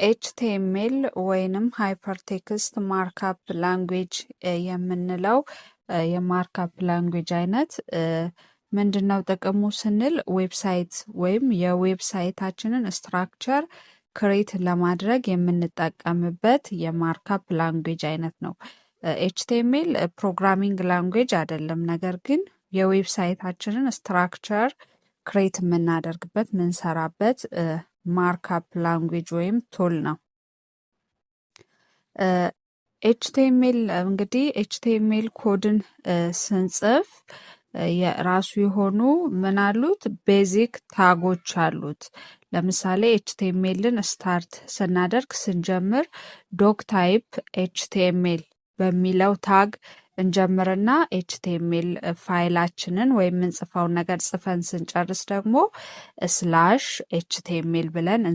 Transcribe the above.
ኤችቲኤምኤል ወይንም ሃይፐርቴክስት ማርክአፕ ላንጉዌጅ የምንለው የማርክአፕ ላንጉዌጅ አይነት ምንድነው ጥቅሙ ስንል ዌብሳይት ወይም የዌብሳይታችንን ስትራክቸር ክሬት ለማድረግ የምንጠቀምበት የማርክአፕ ላንጉዌጅ አይነት ነው። ኤችቲኤምኤል ፕሮግራሚንግ ላንጉዌጅ አይደለም፣ ነገር ግን የዌብሳይታችንን ስትራክቸር ክሬት የምናደርግበት ምንሰራበት ማርክአፕ ላንጉዌጅ ወይም ቱል ነው። ኤችቲኤምኤል እንግዲህ ኤችቲኤምኤል ኮድን ስንጽፍ የራሱ የሆኑ ምን አሉት ቤዚክ ታጎች አሉት። ለምሳሌ ኤችቲኤምኤልን ስታርት ስናደርግ ስንጀምር ዶክ ታይፕ ኤችቲኤምኤል በሚለው ታግ እንጀምርና ኤችቲኤምኤል ፋይላችንን ወይም የምንጽፈውን ነገር ጽፈን ስንጨርስ ደግሞ ስላሽ ኤችቲኤምኤል ብለን